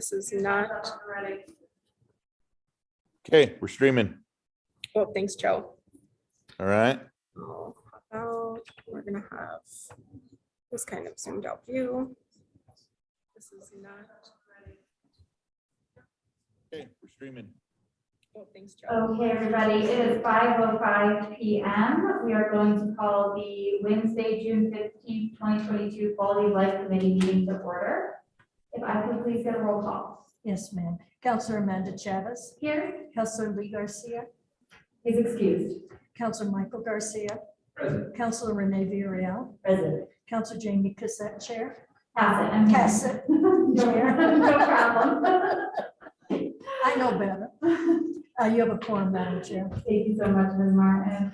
This is not, Okay, we're streaming. oh, thanks, Joe. All right. Oh, how about, we're gonna have this kind of zoomed out view. This is not, Okay, we're streaming. oh, thanks, Joe. Okay, everybody, it is 5:05 p.m. We are going to call the Wednesday, June 15th, 2022 Quality of Life Committee meeting to order. If I could please get a roll call. Yes, ma'am. Counselor Amanda Chavez, Here, Counselor Lee Garcia, is excused. Counselor Michael Garcia, Present. Counselor Renee Villarreal, President. Counselor Jamie Cassette, Chair. Pass it. I'm here. Cassette, No problem. I know better. You have a quorum, Madam Chair. Thank you so much, Ms. Martin.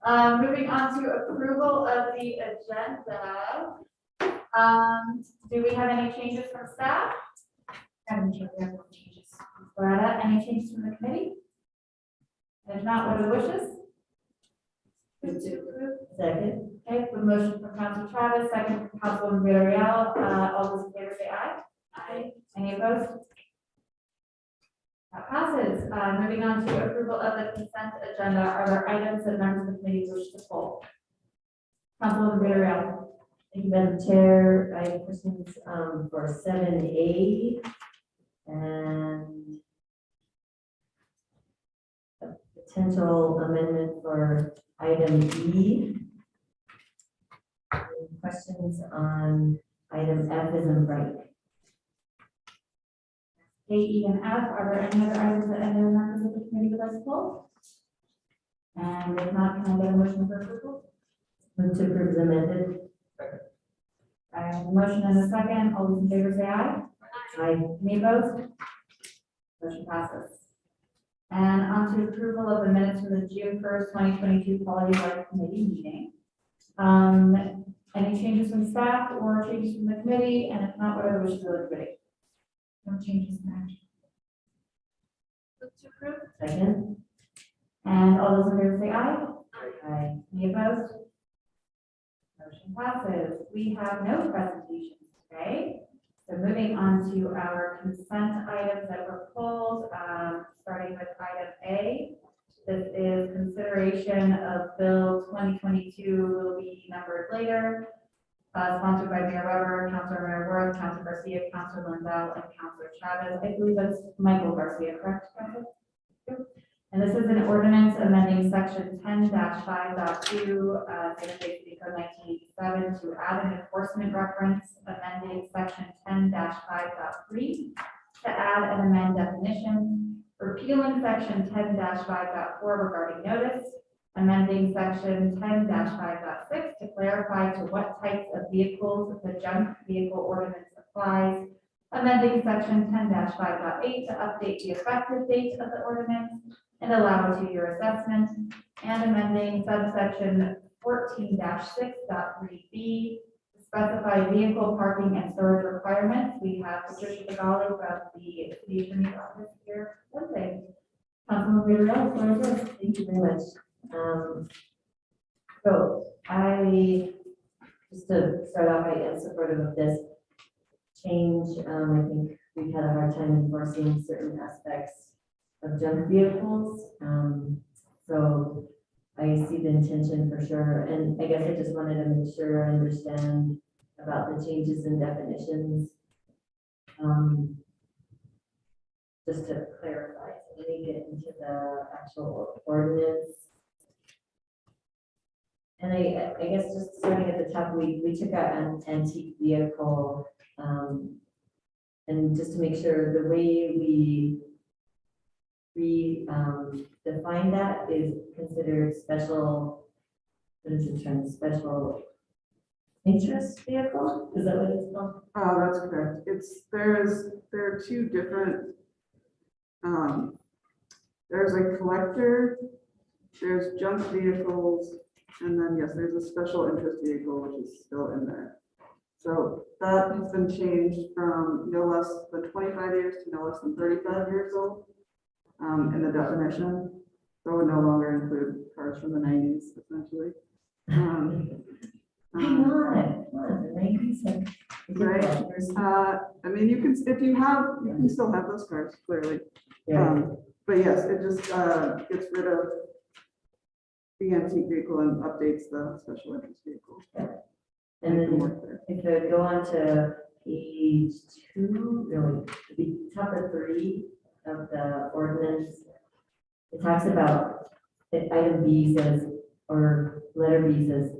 Moving on to approval of the agenda. Do we have any changes from staff? Madam Chair, we have no changes. Loretta, any changes from the committee? If not, what are the wishes? Move to approve. Second. Okay, the motion from Councilor Travis, second from Councilwoman Villarreal. All those in favor say aye. Aye. Any opposed? That passes. Moving on to approval of the consent agenda. Are there items that members of the committee wish to pull? Councilwoman Villarreal. Thank you, Madam Chair. I have questions for 7A and a potential amendment for item E. And questions on item F as in Frank. A, E, and F. Are there any other items that any other members of the committee would like to pull? And if not, can I get a motion for approval? Move to approve as amended. I have a motion and a second. All those in favor say aye. Aye. Any opposed? Motion passes. And on to approval of the minutes from the June 1st, 2022 Quality of Life Committee meeting. Any changes from staff or changes from the committee? And if not, what are the wishes of the committee? No changes, Madam Chair. Move to approve. Second. And all those in favor say aye. Aye. Any opposed? Motion passes. We have no presentations today. So moving on to our consent items that were pulled, starting with item A. This is consideration of Bill 2022 will be numbered later, sponsored by Mayor Weber, Councilor Mayor Worth, Councilor Garcia, Councilor Lindell, and Councilor Chavez. I believe that's Michael Garcia, correct, Councilor? And this is an ordinance amending section 10-5.2, Santa Fe City Code 1987 to add an enforcement reference, amending section 10-5.3 to add and amend definitions, repealing section 10-5.4 regarding notice, amending section 10-5.6 to clarify to what types of vehicles the junk vehicle ordinance applies, amending section 10-5.8 to update the effective date of the ordinance and allow a 2-year assessment, and amending subsection 14-6.3b to specify vehicle parking and storage requirements. We have Patricia Tagali from the City Attorney's Office here. Wednesday. Councilman Villarreal, the floor is yours. Thank you very much. So just to start off, I am supportive of this change. I think we've had a hard time enforcing certain aspects of junk vehicles. So I see the intention for sure. And I guess I just wanted to make sure I understand about the changes in definitions. Just to clarify, so let me get into the actual ordinance. And I guess just starting at the top, we took out an antique vehicle, and just to make sure the way we define that is considered special, what is the term, special interest vehicle? Is that what it's called? Oh, that's correct. There are two different, there's a collector, there's junk vehicles, and then yes, there's a special interest vehicle, which is still in there. So that has been changed from no less than 25 years to no less than 35 years old in the definition. So it would no longer include cars from the 90s, essentially. Why not? Come on, the ladies and. Right. I mean, you can, if you have, you can still have those cars, clearly. Yeah, But yes, it just gets rid of the antique vehicle and updates the special interest vehicle. and Make them then work there. if I go on to page 2, no, the top of 3 of the ordinance, it talks about that item B says, or letter B says,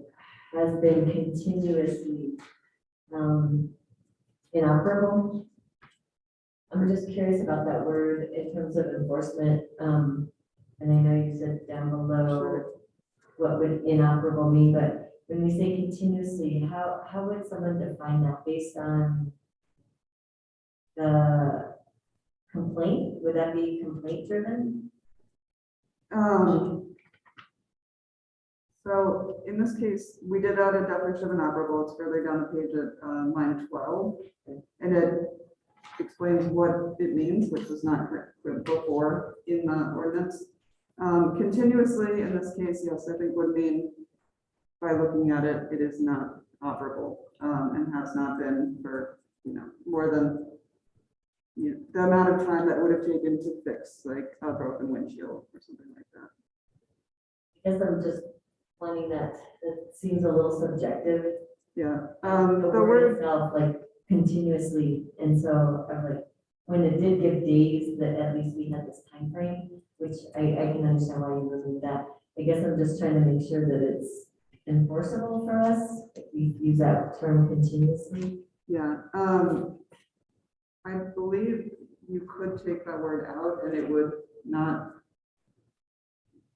has been continuously inoperable. I'm just curious about that word in terms of enforcement. And I know you said down below what would inoperable mean, but when we say continuously, how would someone define that based on the complaint? Would that be complaint driven? So in this case, we did add a definition of inoperable. It's further down the page at line 12. And it explains what it means, which was not correct before in the ordinance. Continuously, in this case, yes, I think would mean, by looking at it, it is not operable, and has not been for, more than the amount of time that would have taken to fix, like a broken windshield or something like that. I guess I'm just finding that it seems a little subjective. Yeah, The the word word, itself, like continuously, and so I'm like, when it did give days, that at least we had this time frame, which I can understand why you removed that. I guess I'm just trying to make sure that it's enforceable for us, if we use that term continuously. yeah, I believe you could take that word out and it would not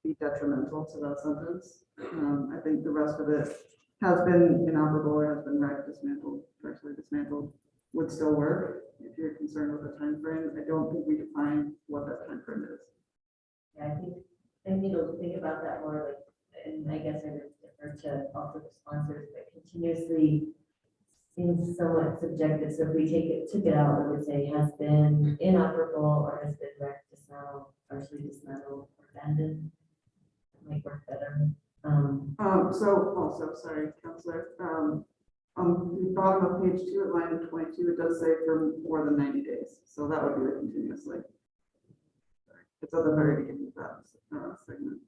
be detrimental to that sentence. I think the rest of it has been inoperable or has been wrecked, dismantled, partially dismantled, would still work if you're concerned with the time frame. I don't think we define what that time frame is. Yeah, I need to think about that more, like, and I guess I would defer to also the sponsors, but continuously seems somewhat subjective, so if we took it out, it would say has been inoperable or has been wrecked, dismantled, partially dismantled, or abandoned. It might work better. So also, sorry, Counselor, on the bottom of page 2 at line 22, it does say for more than 90 days. So that would be the continuously. It's at the very beginning of that segment.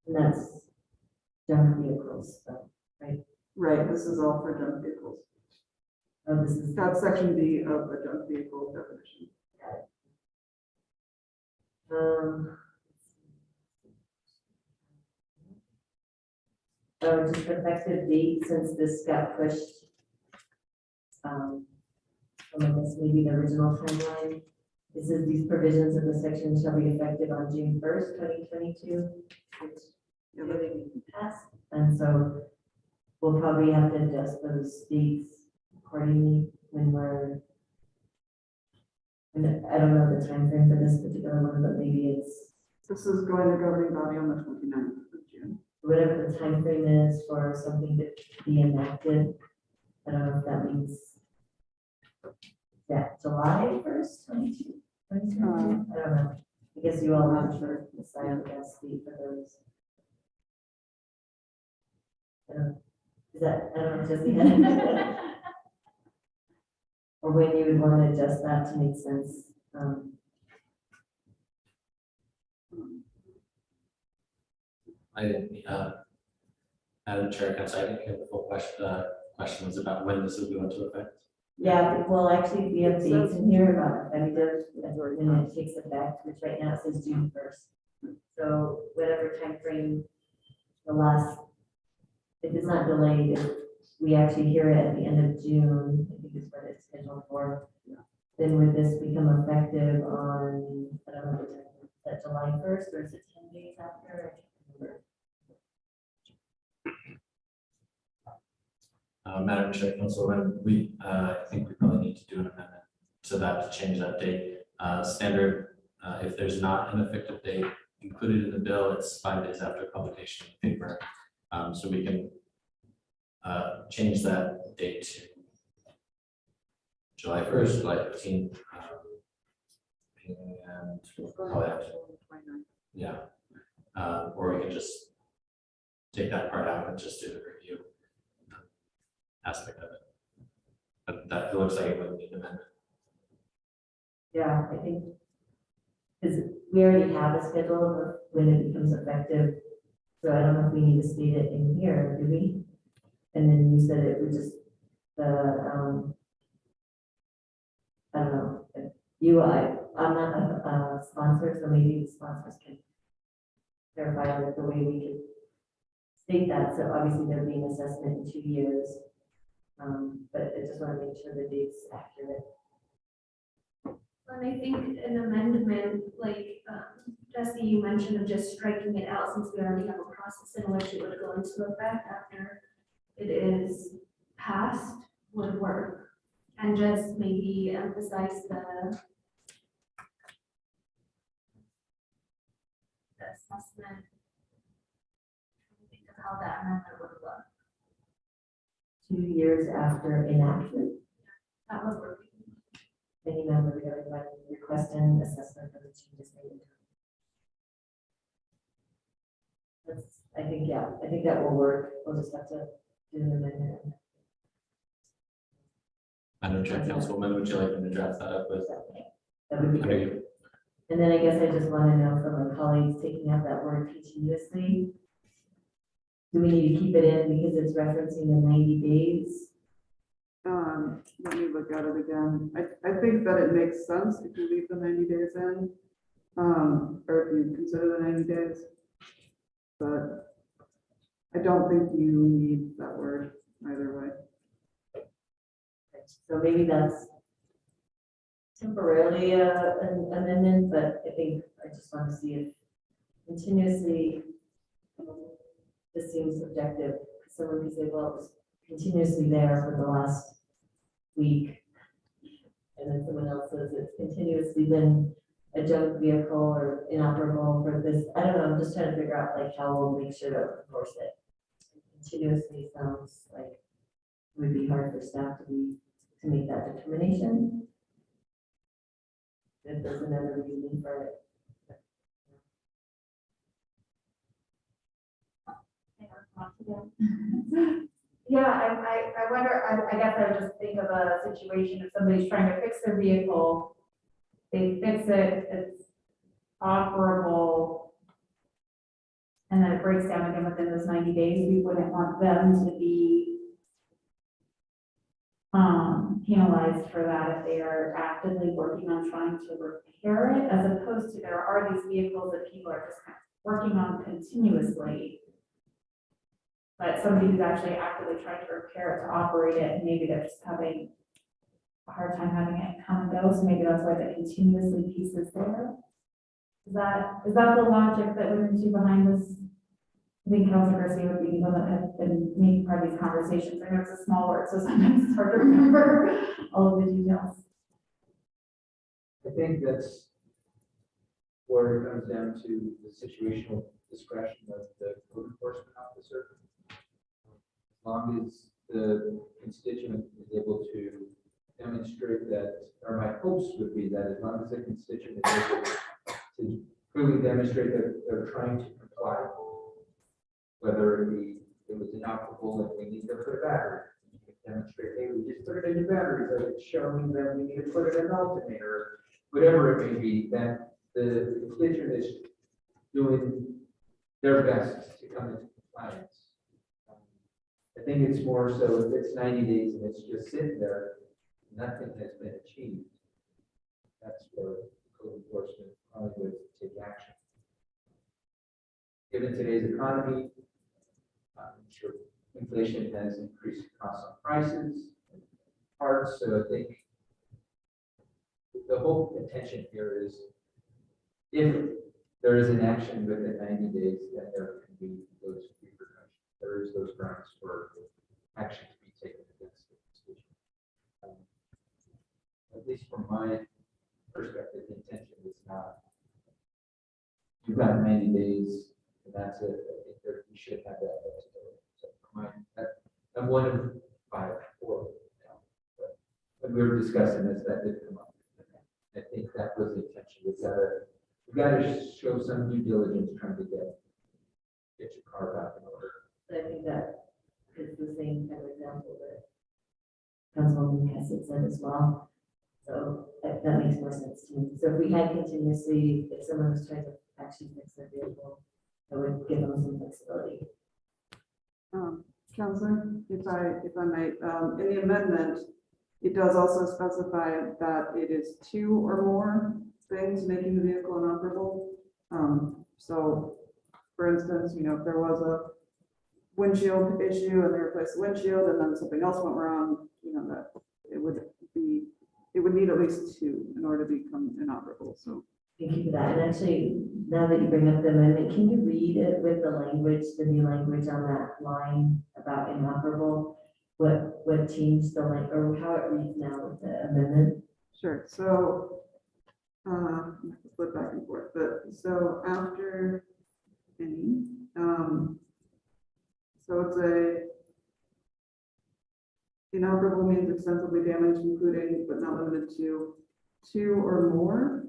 And that's junk vehicles, so, right? Right, this is all for junk vehicles. Oh, this is. That's section B of the junk vehicle definition. Just effective date, since this got pushed. I guess maybe the original timeline. This is these provisions of the section shall be effective on June 1st, 2022, which really didn't pass. And so we'll probably have to adjust those dates accordingly when we're, I don't know the time frame for this particular one, but maybe it's This is going to governing body on the 29th of June. whatever the time frame is for something to be enacted. I don't know if that means July 1st, 2022. I don't know. I guess you all have to decide on the date for those. Is that, I don't know, just or when you would want to adjust that to make sense. I didn't, Madam Chair, Council, I didn't hear the full question. Question was about when this will go into effect. Yeah, well, actually, we have dates in here about effective when it takes effect, which right now it says June 1st. So whatever time frame the last, if it's not delayed, if we actually hear it at the end of June, I think is what it's scheduled for. Then would this become effective on, I don't know, the time, is that July 1st or is it 10 days after? I can't remember. Madam Chair, Council, when we, I think we probably need to do an amendment to that to change that date. Standard, if there's not an effective date included in the bill, it's 5 days after publication in the paper. So we can change that date to July 1st, July 15th. And probably have to, yeah. Or we can just take that part out and just do the review aspect of it. But that it looks like it would need an amendment. Yeah, I think, because we already have a schedule of when it becomes effective. So I don't know if we need to state it in here, do we? And then you said it would just, I don't know, I'm not a sponsor, so maybe the sponsors can verify that the way we could state that. So obviously there'll be an assessment in 2 years. But I just want to make sure the date's accurate. And I think an amendment, like Jesse, you mentioned of just striking it out since we already have a process in which it would go into effect after it is passed would work. And just maybe emphasize the assessment. Think of how that amendment would look. 2 years after enactment, That would work. any member hereby request an assessment for the changes made. That's, I think, yeah, I think that will work. We'll just have to do an amendment. Madam Chair, Councilwoman, would you like me to draft that up with? That would be great. And then I guess I just want to know from my colleagues taking out that word continuously. Do we need to keep it in because it's referencing the 90 days? Let me look at it again. I think that it makes sense if you leave the 90 days in, or if you consider the 90 days. But I don't think you need that word either way. So maybe that's temporarily an amendment, but I think I just want to see if continuously, this seems subjective. Someone can say, well, it was continuously there for the last week. And then someone else says it's continuously been a junk vehicle or inoperable for this. I don't know, I'm just trying to figure out like how we'll make sure to enforce it. Continuously sounds like it would be hard for staff to make that determination. If there's another reason for it. Yeah, I wonder, I guess I would just think of a situation if somebody's trying to fix their vehicle, they fix it, it's operable, and then it breaks down again within those 90 days, we wouldn't want them to be penalized for that if they are actively working on trying to repair it, as opposed to there are these vehicles that people are just kind of working on continuously. But somebody who's actually actively trying to repair it to operate it, and maybe they're just having a hard time having it come and go, so maybe that's why the continuously piece is there. Is that the logic that went into behind this? I think Councilor Garcia would be the one that had been making part of these conversations. I know it's a small word, so sometimes it's hard to remember all of the details. I think that's where it comes down to the situational discretion of the code enforcement officer. As long as the constituent is able to demonstrate that, or my hopes would be that as long as the constituent is able to clearly demonstrate that they're trying to comply, whether it was inoperable and we need to put a battery, you can demonstrate, hey, we just put it in the battery, but it's showing that we need to put it in an alternator, whatever it may be, that the constituent is doing their best to come into compliance. I think it's more so if it's 90 days and it's just sitting there, nothing has been achieved. That's where code enforcement probably would take action. Given today's economy, I'm sure inflation has increased costs on prices, parts, so I think the whole intention here is if there is an action within 90 days, then there can be those repercussions. There is those grounds for action to be taken against the constitution. At least from my perspective, the intention is not, you've got 90 days and that's it. I think that you should have that flexibility. So I'm one of 5, 4 now. But when we were discussing this, that did come up. I think that was the intention. We've got to show some due diligence trying to get your car back in order. So I think that is the same kind of example that Councilwoman Cassidy said as well. So that makes more sense to me. So if we had continuously, if someone was trying to actually fix their vehicle, that would give them some flexibility. Counselor, if I might, in the amendment, it does also specify that it is 2 or more things making the vehicle inoperable. So for instance, you know, if there was a windshield issue and they replaced the windshield and then something else went wrong, you know, that it would need at least 2 in order to become inoperable. So Thank you for that. And actually, now that you bring up the amendment, can you read it with the language, the new language on that line about inoperable? What changed the line, or how it reads now with the amendment? sure. So flip back and forth, but so after any, so it's inoperable means extensively damaged, including but not limited to 2 or more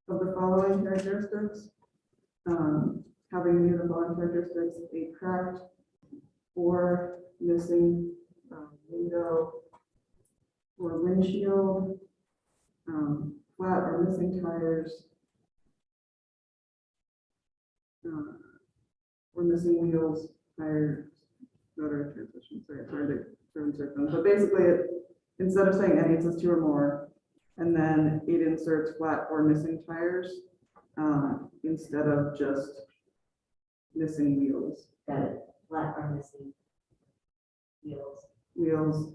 of the following characteristics. Having any of the following characteristics: a cracked or missing window or windshield, flat or missing tires, or missing wheels, tires, motor transmission. Sorry, it's hard to insert them. But basically, instead of saying any, it says 2 or more, and then it inserts flat or missing tires instead of just missing wheels. Got it. Flat or missing Wheels,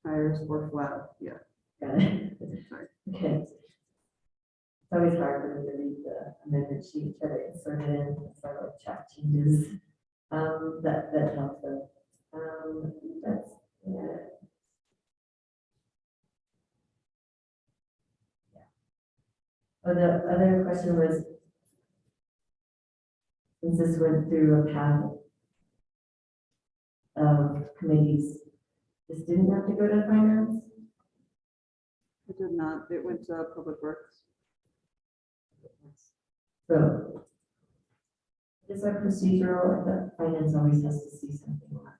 tires, or flat. Yeah, Got it. sorry. Okay. It's always hard for me to read the amendment sheet, try to insert it in, so I like track changes. That helps though. That's, yeah. Oh, the other question was, since this went through a path of committees, this didn't have to go to finance? It did not. It went to Public Works. So is our procedural that finance always has to see something less?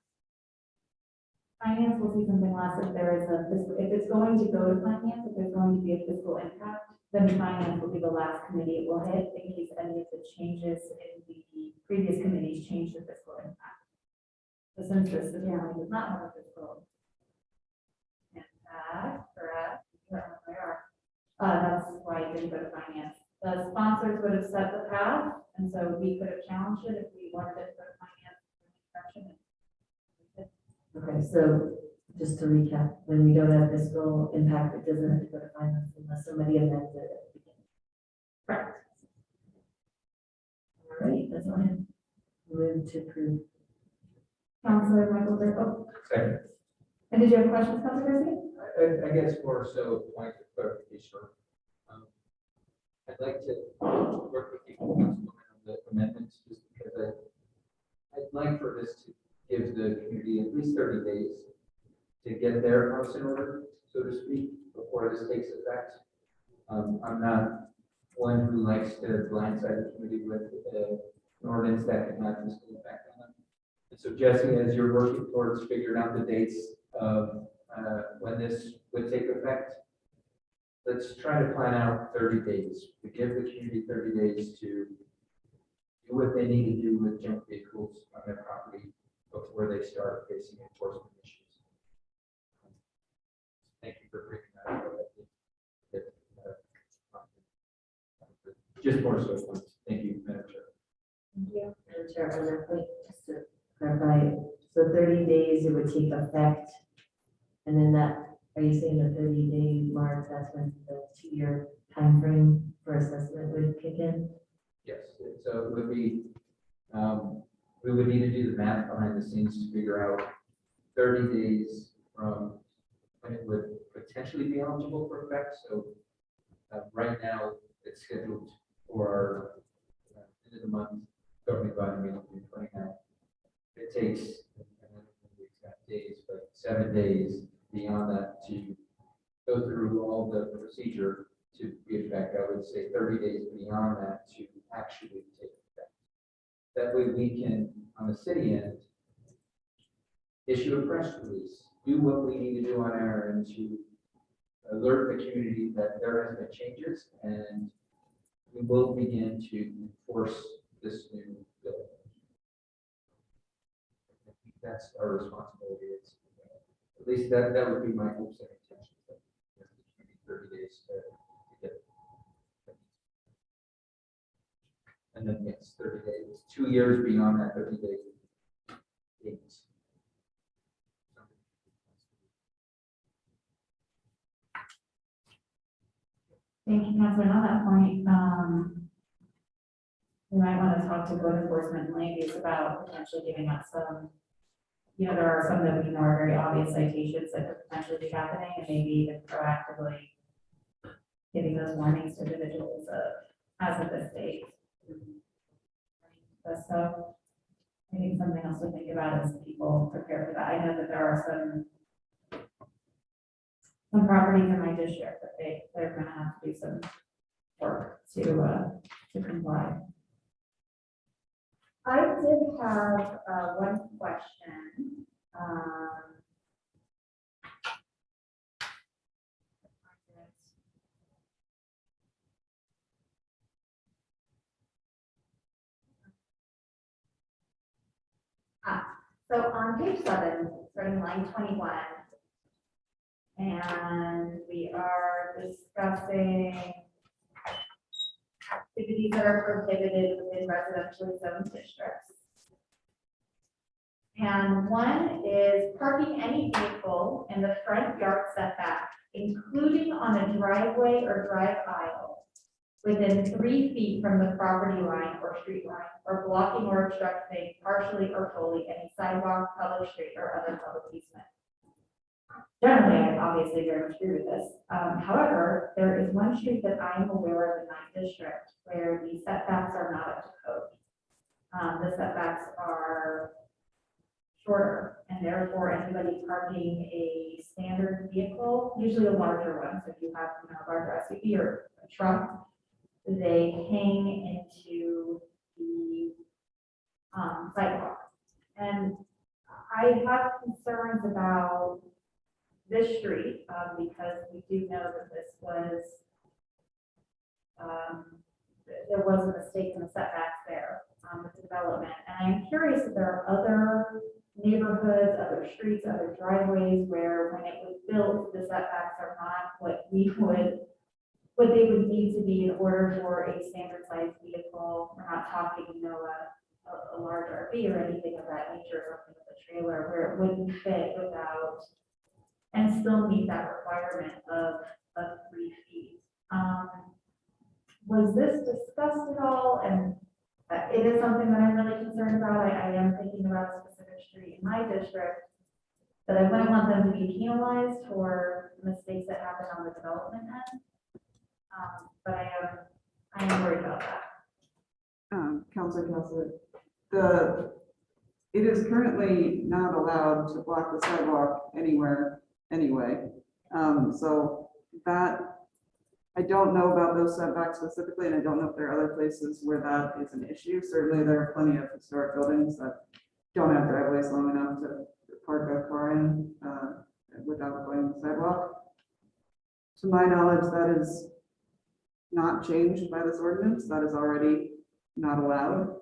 Finance will see something less if there is a fiscal, if it's going to go to finance, if there's going to be a fiscal impact, then finance will be the last committee it will hit in case any of the changes in the previous committees change the fiscal impact. So since this apparently does not have a fiscal impact, correct? That's why it didn't go to finance. The sponsors would have set the path, and so we could have challenged it if we wanted it to go to finance. Okay, so just to recap, when we don't have fiscal impact, it doesn't have to go to finance unless somebody amends it at the beginning. Correct. All right, that's all I have. Move to approve. Counselor Michael Burko. Second. And did you have questions, Counselor Garcia? I guess more so point of clarification. I'd like to work with you, Councilwoman, on the amendments, just because I'd like for this to give the community at least 30 days to get their house in order, so to speak, before this takes effect. I'm not one who likes to blindside the community with an ordinance that can have fiscal impact on them. And so Jesse, as you're working towards figuring out the dates of when this would take effect, let's try to plan out 30 days. We give the community 30 days to do what they need to do with junk vehicles on their property before they start facing enforcement issues. Thank you for bringing that up. Just more so. Thank you, Madam Chair. Thank you. Madam Chair, on that point, just to clarify, so 30 days it would take effect. And then that, are you saying the 30-day mark, that's when the 2-year time frame for assessment would kick in? Yes, so it would be, we would need to do the math behind the scenes to figure out 30 days from when it would potentially be eligible for effect. So right now, it's scheduled for end of the month, government body meeting June 29th. It takes, I don't know the exact days, but 7 days beyond that to go through all the procedure to be effect. I would say 30 days beyond that to actually take effect. That way we can, on the city end, issue a press release, do what we need to do on our end to alert the community that there has been changes, and we will begin to enforce this new bill. I think that's our responsibility. It's, at least that would be my hopes and intentions. That, maybe 30 days to get it. And then yes, 30 days, 2 years beyond that 30-day date. Thank you, Councilor. On that point, we might want to talk to code enforcement and land use about potentially giving us some, you know, there are some that we know are very obvious citations that could potentially be happening, and maybe even proactively giving those warnings to individuals as of this date. So I think something else to think about as people prepare for that. I know that there are some properties in my district that they're gonna have to do some work to comply. I did have one question. So on page 7, starting line 21, and we are discussing activities that are prohibited within residentially zoned districts. And one is parking any vehicle in the front yard setback, including on a driveway or drive aisle, within 3 feet from the property line or street line, or blocking or obstructing partially or fully any sidewalk, public street, or other public easement. Generally, I obviously very much agree with this. However, there is one street that I am aware of in my district where the setbacks are not up to code. The setbacks are shorter, and therefore anybody parking a standard vehicle, usually a larger one, so if you have, you know, a larger SUV or a truck, they hang into the sidewalk. And I have concerns about this street because we do know that this was, there was a mistake in the setbacks there with the development. And I'm curious if there are other neighborhoods, other streets, other driveways where when it was built, the setbacks are not what they would need to be in order for a standard sized vehicle. We're not talking, you know, a large RV or anything of that nature, something with a trailer where it wouldn't fit without and still meet that requirement of 3 feet. Was this discussed at all? And it is something that I'm really concerned about. I am thinking about a specific street in my district that I wouldn't want them to be penalized for mistakes that happen on the development end. But I am worried about that. Counselor, it is currently not allowed to block the sidewalk anywhere anyway. So that, I don't know about those setbacks specifically, and I don't know if there are other places where that is an issue. Certainly there are plenty of historic buildings that don't have driveways long enough to park a car in without going the sidewalk. To my knowledge, that is not changed by this ordinance. That is already not allowed.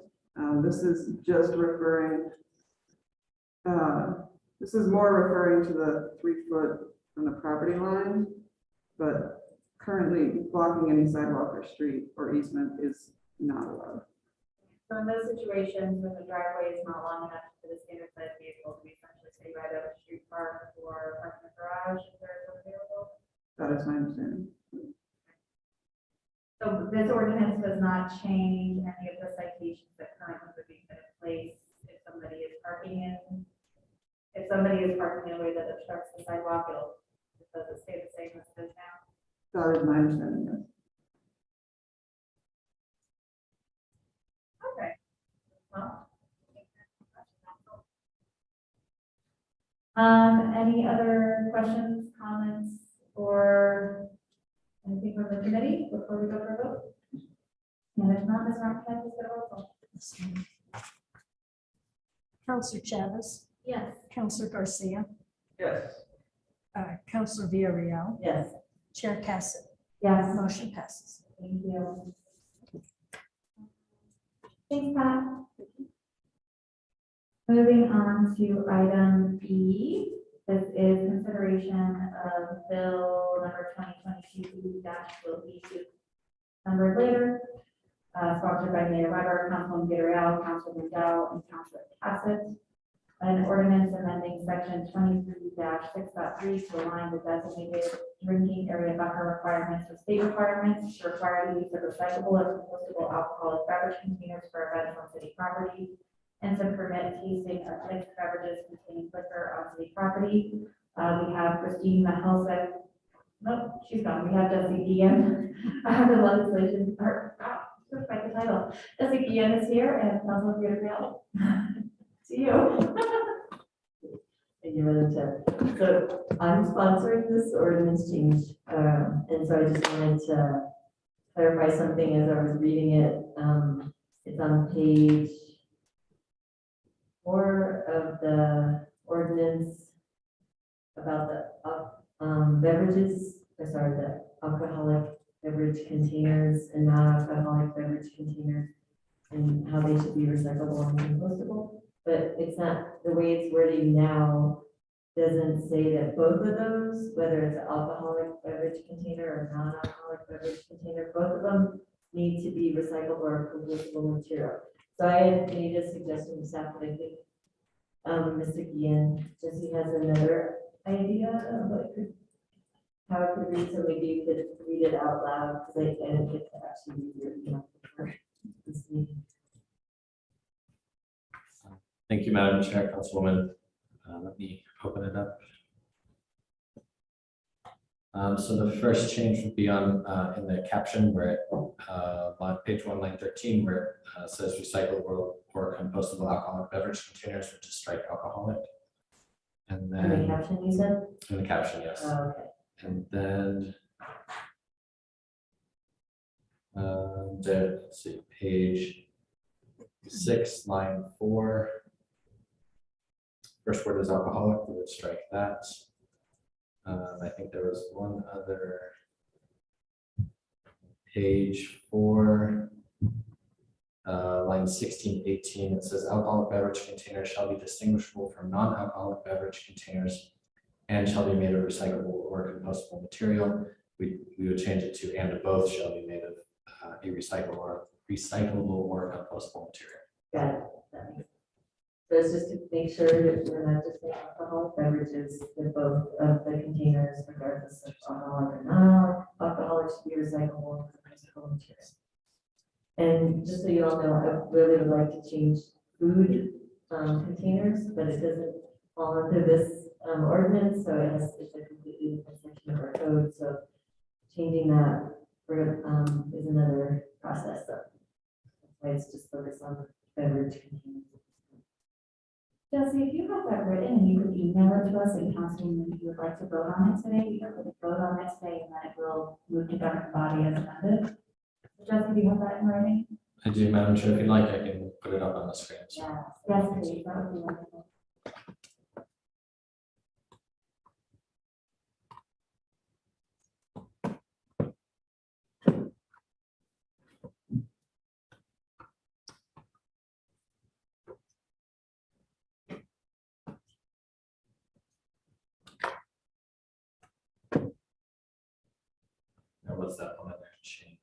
This is just referring, this is more referring to the 3 foot from the property line, but currently blocking any sidewalk or street or easement is not allowed. So in those situations, when the driveway is not long enough for the standard size vehicle, we essentially say right out of the street park or park in the garage if there's one available. That is my understanding. So this ordinance does not change any of the citations that currently would be put in place if somebody is parking in a way that obstructs the sidewalk, does it stay the same as it is now? That is my understanding, yes. Okay. Well. Any other questions, comments, or anything from the committee before we go for a vote? And if not, Ms. Mark, can I just get a roll call? Counselor Chavez, Yes. Counselor Garcia, Yes. Counselor Villarreal, Yes. Chair Cassett. Yes, Motion passes. thank you. Thanks, Pat. Moving on to item B, this is consideration of bill number 2022-02, numbered later, sponsored by Mayor Weber, Councilman Villarreal, Councilman McDowell, and Councilor Cassett. An ordinance amending section 23-6.3 to align the designated drinking area buffer requirements with state requirements to require the use of recyclable or compostable alcoholic beverage containers for events on city property, and to permit tasting of mixed beverages containing liquor on city property. We have Christine Mahelsick. Nope, she's gone. We have Jesse Guillen. The legislation, just write the title. Jesse Guillen is here, and Councilman Villarreal. To you. Thank you, Madam Chair. So I'm sponsoring this ordinance change, and so I just wanted to clarify something as I was reading it. It's on page 4 of the ordinance about the the alcoholic beverage containers and non-alcoholic beverage containers, and how they should be recyclable and compostable. But it's not, the way it's worded now doesn't say that both of those, whether it's an alcoholic beverage container or non-alcoholic beverage container, both of them need to be recyclable or compostable material. So I had made a suggestion to staff, but I think Mr. Guillen, Jesse has another idea of how it could read, so maybe you could read it out loud, because I didn't get to actually read your email before this meeting. Thank you, Madam Chair, Councilwoman. Let me open it up. So the first change would be on in the caption where on page 1, line 13, where it says recyclable or compostable alcoholic beverage containers, which is strike alcoholic. And In the then caption you said? in the caption, yes. Oh, okay. And then let's see, page 6, line 4. First word is alcoholic, we would strike that. I think there was one other. Page 4, line 16, 18, it says alcoholic beverage containers shall be distinguishable from non-alcoholic beverage containers and shall be made of recyclable or compostable material. We would change it to and both shall be made of a recyclable or compostable material. Got it. That makes sense. So it's just to make sure that we're not just saying alcoholic beverages, that both of the containers, regardless of alcoholic or non-alcoholic, should be recyclable or compostable material. And just so you all know, I really would like to change food containers, but it doesn't fall under this ordinance, so it's a completely different section of our code. So changing that is another process. So that's why it's just focused on beverage containers. Jesse, if you have that written, you could email it to us and councilman, if you would like to vote on it today, you can vote on it today, and then it will move to governing body as amended. Jesse, do you have that in writing? I do, Madam Chair. If you'd like, I can put it up on the screen. Yes, yes, please, that would be wonderful. Now, what's that one other change?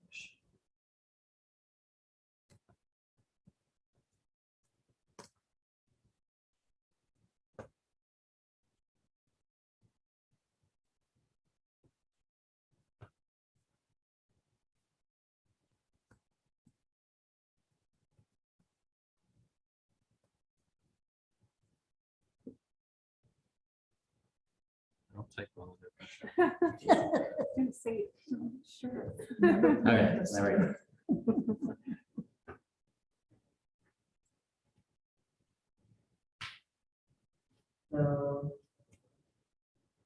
I'll take one under pressure. Didn't say it. Sure. Okay, there we go. So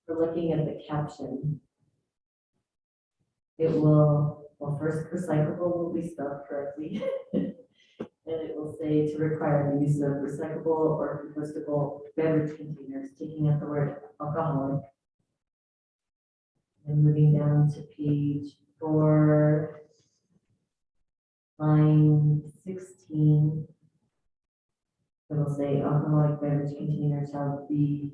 we're looking at the caption. It will, well, first recyclable will be spelled correctly. And it will say to require the use of recyclable or compostable beverage containers, taking out the word alcoholic. And moving down to page 4, line 16. It will say alcoholic beverage containers shall be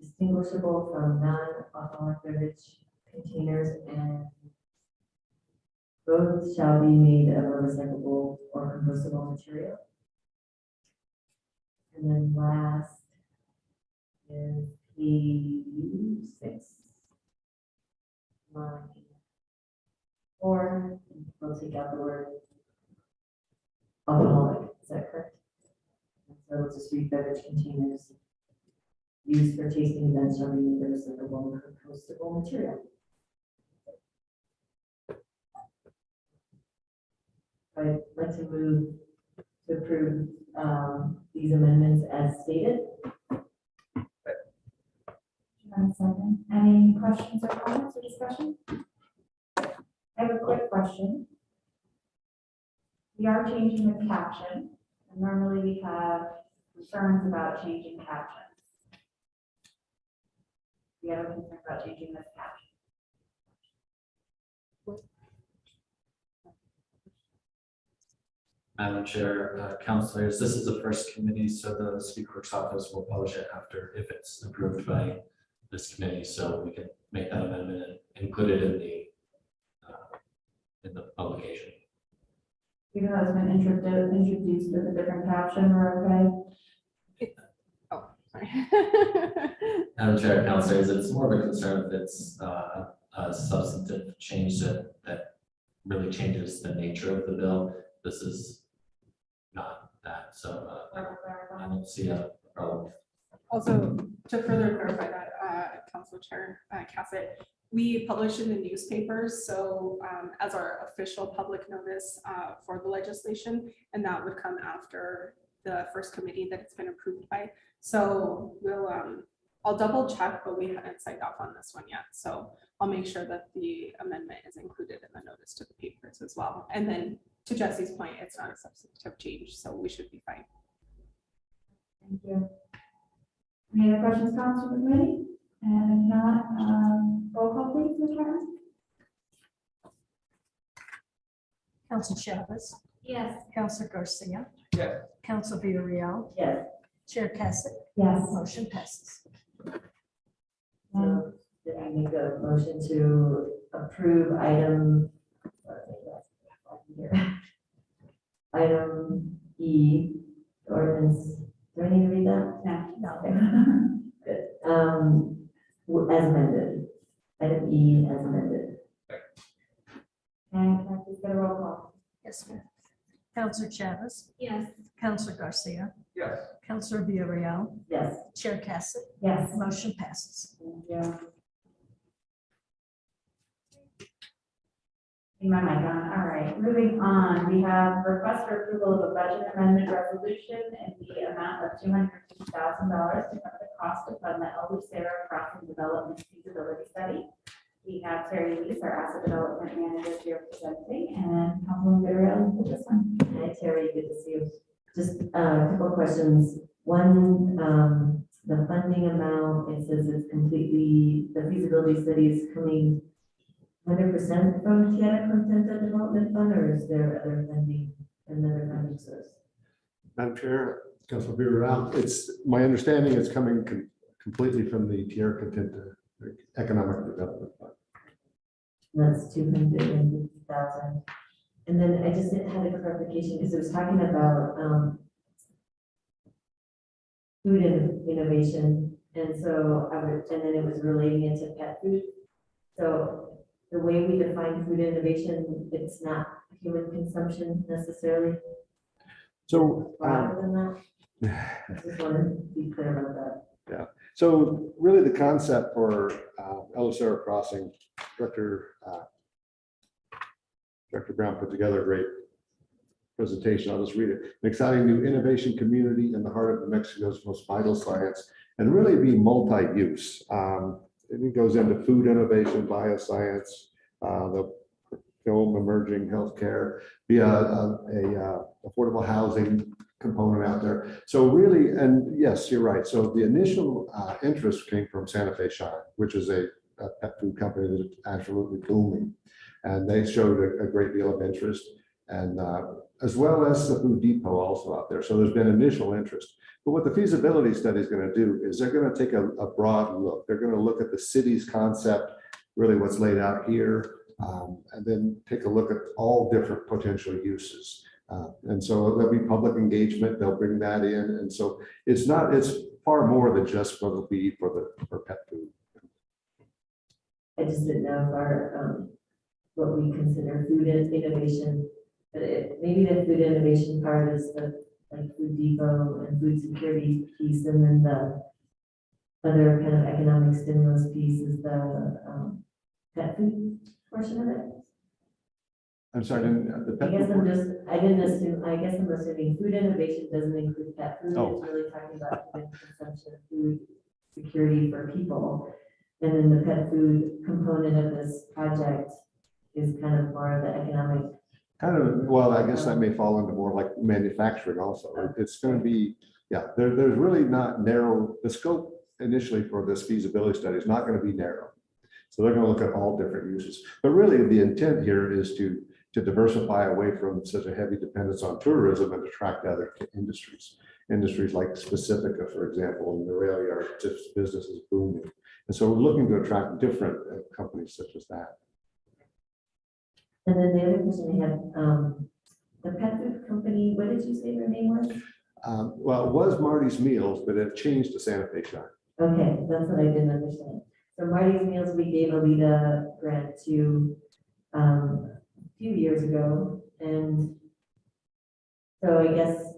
distinguishable from non-alcoholic beverage containers, and both shall be made of a recyclable or compostable material. And then last is page 6. Line 4, we'll take out the word alcoholic, is that correct? So we'll just read beverage containers used for tasting events shall be made of recyclable and compostable material. I'd like to move to approve these amendments as stated. One second. Any questions or comments or discussion? I have a quick question. We are changing the caption, and normally we have concerns about changing captions. We have a concern about changing this caption. Madam Chair, councilors, this is the first committee, so the city clerk's office will publish it after if it's approved by this committee, so we can make that amendment and include it in the publication. Even though it's been introduced with a different caption, we're okay? Oh, sorry. Madam Chair, councilors, it's more of a concern if it's a substantive change that really changes the nature of the bill. This is not that, so I don't see a problem. Also, to further clarify that, Council Chair Cassett, we publish in the newspapers, so as our official public notice for the legislation, and that would come after the first committee that it's been approved by. So we'll, I'll double check, but we haven't signed off on this one yet. So I'll make sure that the amendment is included in the notice to the papers as well. And then to Jesse's point, it's not a substantive change, so we should be fine. Thank you. Any other questions, comments from the committee? And if not, roll call please, Ms. Martin. Council Chavez, Yes. Council Garcia, Yes. Council Villarreal, Yes. Chair Cassett, Yes. motion passes. So did I make a motion to approve item? Item E, ordinance, do I need to read that? No. Good. As amended. Item E as amended. And can I please get a roll call? Yes, ma'am. Council Chavez, Yes. Council Garcia, Yes. Council Villarreal, Yes. Chair Cassett, Yes. motion passes. Thank you. Keep my mic on. All right, moving on, we have request for approval of a budget amendment resolution in the amount of $250,000 to cover the cost to fund the Elder Sarah Crossing Development Feasibility Study. We have Terry Lees, our asset development manager, here presenting, and Councilman Villarreal for this one. Hi, Terry, good to see you. Just a couple of questions. One, the funding amount, it says it's completely, the feasibility study is coming 100% from Tierra Contenta Development Fund, or is there other funding, another funding source? Madam Chair, Councilor Villarreal, it's my understanding it's coming completely from the Tierra Contenta Economic Development Fund. That's 250,000. And then I just had a clarification because it was talking about food innovation, and so and then it was relating it to pet food. So the way we define food innovation, it's not human consumption necessarily. So, Rather than that, I just wanted to be clear about that. so really the concept for El Cerro Crossing, Director Brown put together a great presentation. I'll just read it. An exciting new innovation community in the heart of New Mexico's most vital science, and really be multi-use. And it goes into food innovation, bioscience, the film, emerging healthcare, be a affordable housing component out there. So really, and yes, you're right. So the initial interest came from Santa Fe Shine, which is a pet food company that is absolutely booming. And they showed a great deal of interest, and as well as the Food Depot also out there. So there's been initial interest. But what the feasibility study is going to do is they're going to take a broad look. They're going to look at the city's concept, really what's laid out here, and then take a look at all different potential uses. And so there'll be public engagement. They'll bring that in. And so it's far more than just what it'll be for pet food. I just didn't know if our, what we consider food innovation, but maybe the food innovation part is the like Food Depot and food security piece, and then the other kind of economic stimulus piece is the pet food portion of it. I'm sorry, the pet food portion? I guess I'm assuming food innovation doesn't include pet food. Oh. It's really talking about human consumption of food security for people. And then the pet food component of this project is kind of more of the economic. Kind of, well, I guess that may fall into more like manufacturing also. It's going to be, yeah, there's really not narrow, the scope initially for this feasibility study is not going to be narrow. So they're going to look at all different uses. But really the intent here is to diversify away from such a heavy dependence on tourism and attract other industries. Industries like Specifica, for example, in the rail yard, just business is booming. And so we're looking to attract different companies such as that. And then the other question I had, the pet food company, what did you say their name was? Well, it was Marty's Meals, but it changed to Santa Fe Shine. Okay, that's what I didn't understand. So Marty's Meals, we gave a LEDA grant to a few years ago. And so I guess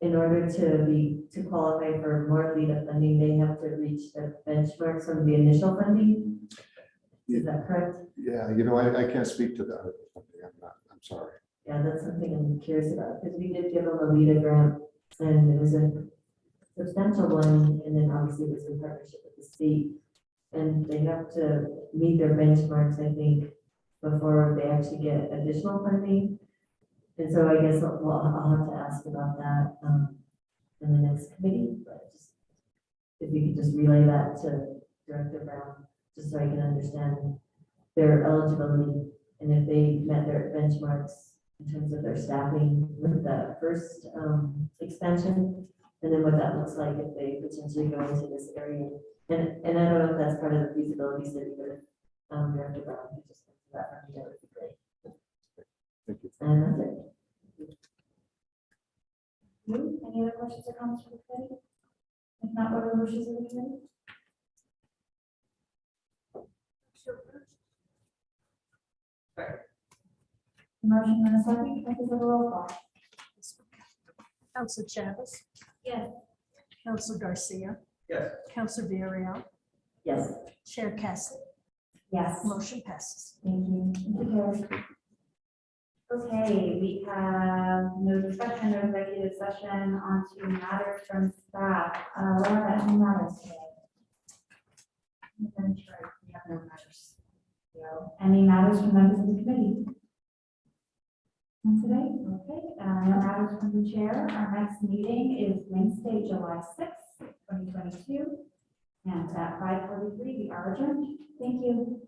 in order to qualify for more LEDA funding, they have to reach the benchmarks from the initial funding. Is that correct? Yeah, you know, I can't speak to that. I'm sorry. Yeah, that's something I'm curious about, because we did give them a LEDA grant, and it was a substantial one, and then obviously it was in partnership with the state. And they have to meet their benchmarks, I think, before they actually get additional funding. And so I guess I'll have to ask about that in the next committee, but just if you could just relay that to Director Brown, just so I can understand their eligibility and if they met their benchmarks in terms of their staffing with the first expansion, and then what that looks like if they potentially go into this area. And I don't know if that's part of the feasibility study, but Director Brown, if you just answer that for me, that would be great. Thank you. And that's it. Any other questions or comments from the committee? If not, what are the wishes of the committee? Motion and a second, can I please have a roll call? Council Chavis, Yes. Council Garcia, Yes. Council Villarreal, Yes. Chair Cassidy. Yes. Motion passes. Thank you. Thank you, Carrie. Okay, we have no discussion, no executive session, on to matters from staff. Laura, any matters today? I'm sure we have no matters. Any matters from members of the committee? And today, okay, no matters from the chair. Our next meeting is Wednesday, July 6th, 2022. And at 5:43, we are adjourned. Thank you.